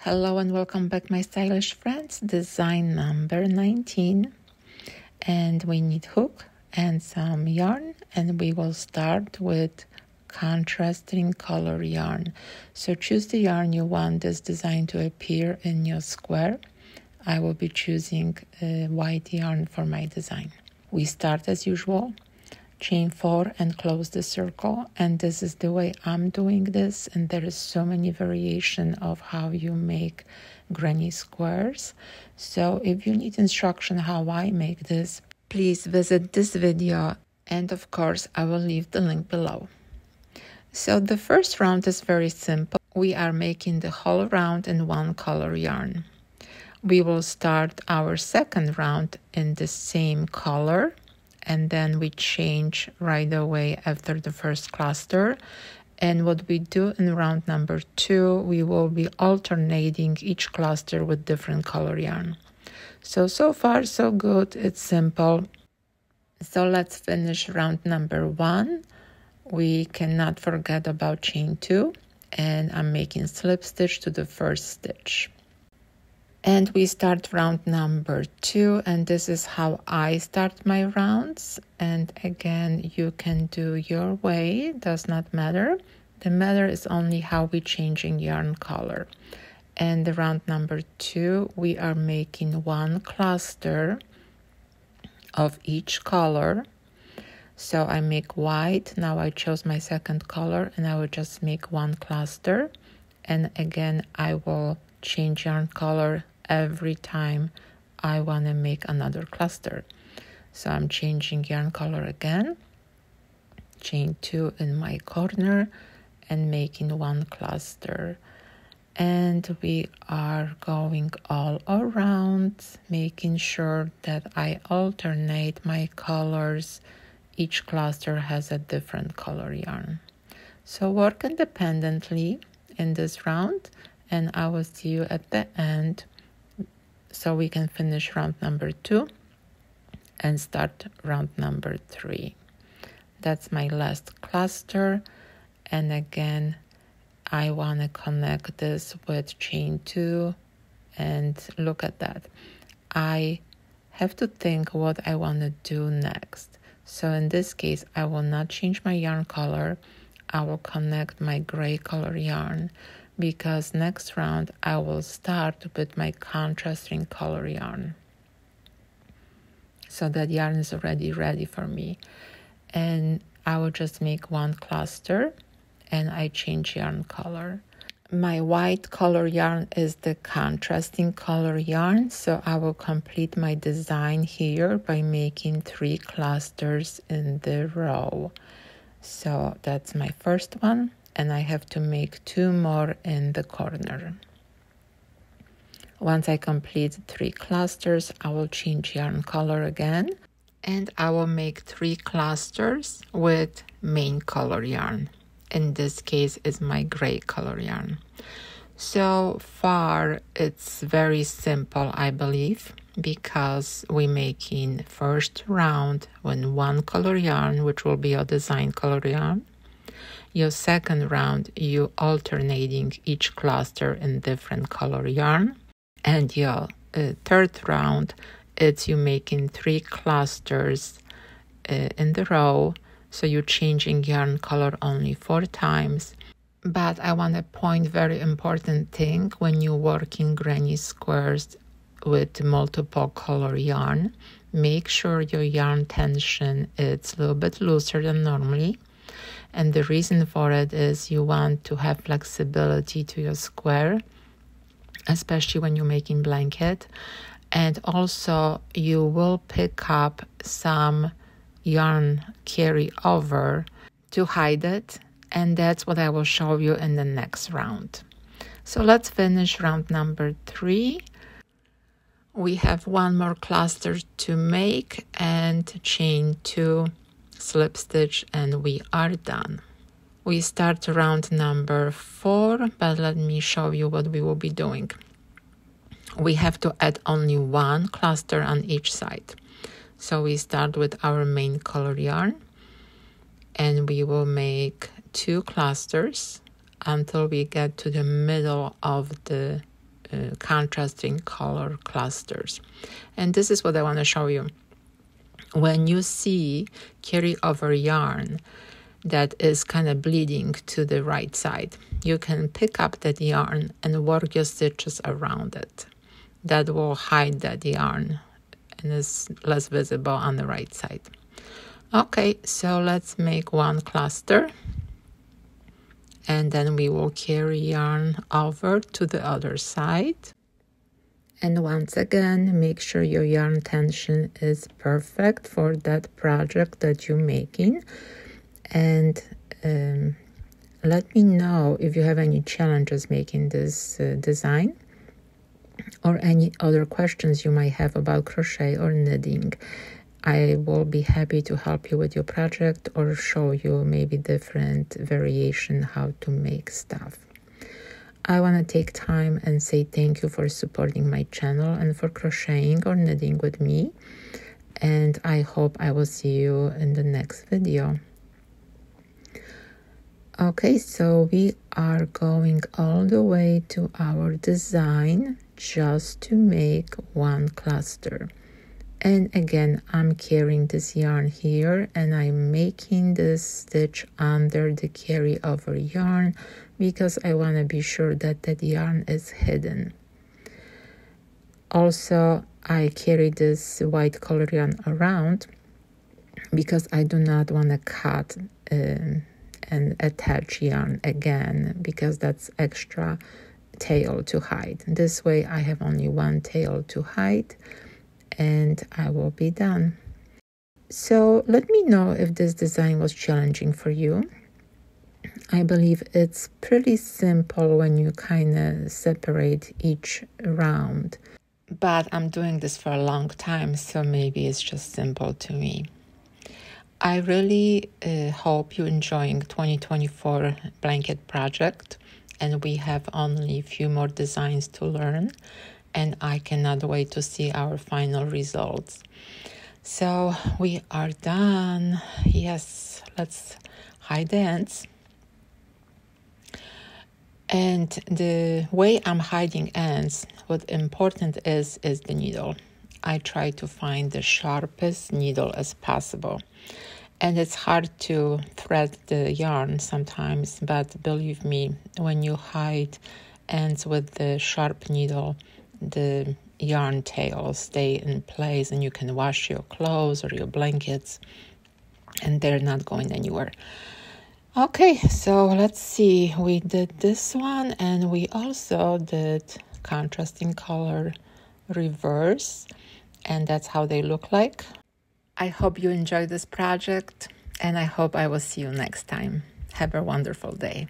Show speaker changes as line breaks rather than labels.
Hello and welcome back, my stylish friends. Design number 19, and we need hook and some yarn, and we will start with contrasting color yarn. So choose the yarn you want this design to appear in your square. I will be choosing white yarn for my design. We start as usual, chain 4 and close the circle, and this is the way I'm doing this, and there is so many variation of how you make granny squares. So if you need instruction how I make this, please visit this video, and of course I will leave the link below. So the first round is very simple. We are making the whole round in one color yarn. We will start our second round in the same color, and then we change right away after the first cluster. And what we do in round number 2, we will be alternating each cluster with different color yarn. So far so good, it's simple. So let's finish round number 1. We cannot forget about chain 2, and I'm making slip stitch to the first stitch. And we start round number 2, and this is how I start my rounds. And again, you can do your way, does not matter. The matter is only how we changing yarn color. And the round number 2, we are making one cluster of each color. So I make white, now I chose my second color, and I will just make one cluster. And again, I will change yarn color every time I want to make another cluster. So I'm changing yarn color again, chain 2 in my corner and making one cluster. And we are going all around, making sure that I alternate my colors. Each cluster has a different color yarn. So work independently in this round, and I will see you at the end so we can finish round number 2 and start round number 3. That's my last cluster, and again I want to connect this with chain 2, and look at that. I have to think what I want to do next. So in this case, I will not change my yarn color. I will connect my gray color yarn, because next round I will start with my contrasting color yarn. So that yarn is already ready for me. And I will just make one cluster and I change yarn color. My white color yarn is the contrasting color yarn, so I will complete my design here by making 3 clusters in the row. So that's my first one, and I have to make 2 more in the corner. Once I complete 3 clusters, I will change yarn color again, and I will make 3 clusters with main color yarn. In this case, is my gray color yarn. So far, it's very simple, I believe, because we're making first round with one color yarn, which will be your design color yarn. Your second round, you alternating each cluster in different color yarn. And your third round, it's you making 3 clusters in the row. So you're changing yarn color only 4 times. But I want to point very important thing when you're working granny squares with multiple color yarn. Make sure your yarn tension is a little bit looser than normally. And the reason for it is you want to have flexibility to your square, especially when you're making blanket. And also you will pick up some yarn carry over to hide it, and that's what I will show you in the next round. So let's finish round number 3. We have 1 more cluster to make and chain 2, slip stitch, and we are done. We start round number 4, but let me show you what we will be doing. We have to add only 1 cluster on each side. So we start with our main color yarn, and we will make 2 clusters until we get to the middle of the contrasting color clusters. And this is what I want to show you. When you see carryover yarn that is kind of bleeding to the right side, you can pick up that yarn and work your stitches around it. That will hide that yarn and is less visible on the right side. Okay, so let's make one cluster, and then we will carry yarn over to the other side. And once again, make sure your yarn tension is perfect for that project that you're making. And let me know if you have any challenges making this design, or any other questions you might have about crochet or knitting. I will be happy to help you with your project or show you maybe different variation how to make stuff. I want to take time and say thank you for supporting my channel and for crocheting or knitting with me. And I hope I will see you in the next video. Okay, so we are going all the way to our design just to make one cluster. And again, I'm carrying this yarn here and I'm making this stitch under the carryover yarn because I want to be sure that that yarn is hidden. Also, I carry this white color yarn around because I do not want to cut and attach yarn again because that's extra tail to hide. This way I have only one tail to hide and I will be done. So let me know if this design was challenging for you. I believe it's pretty simple when you kind of separate each round. But I'm doing this for a long time, so maybe it's just simple to me. I really hope you're enjoying 2024 blanket project, and we have only a few more designs to learn, and I cannot wait to see our final results. So we are done. Yes, let's hide the ends. And the way I'm hiding ends, what important is the needle. I try to find the sharpest needle as possible. And it's hard to thread the yarn sometimes, but believe me, when you hide ends with the sharp needle, the yarn tails stay in place and you can wash your clothes or your blankets and they're not going anywhere. Okay, so let's see. We did this one and we also did contrasting color reverse, and that's how they look like. I hope you enjoyed this project and I hope I will see you next time. Have a wonderful day.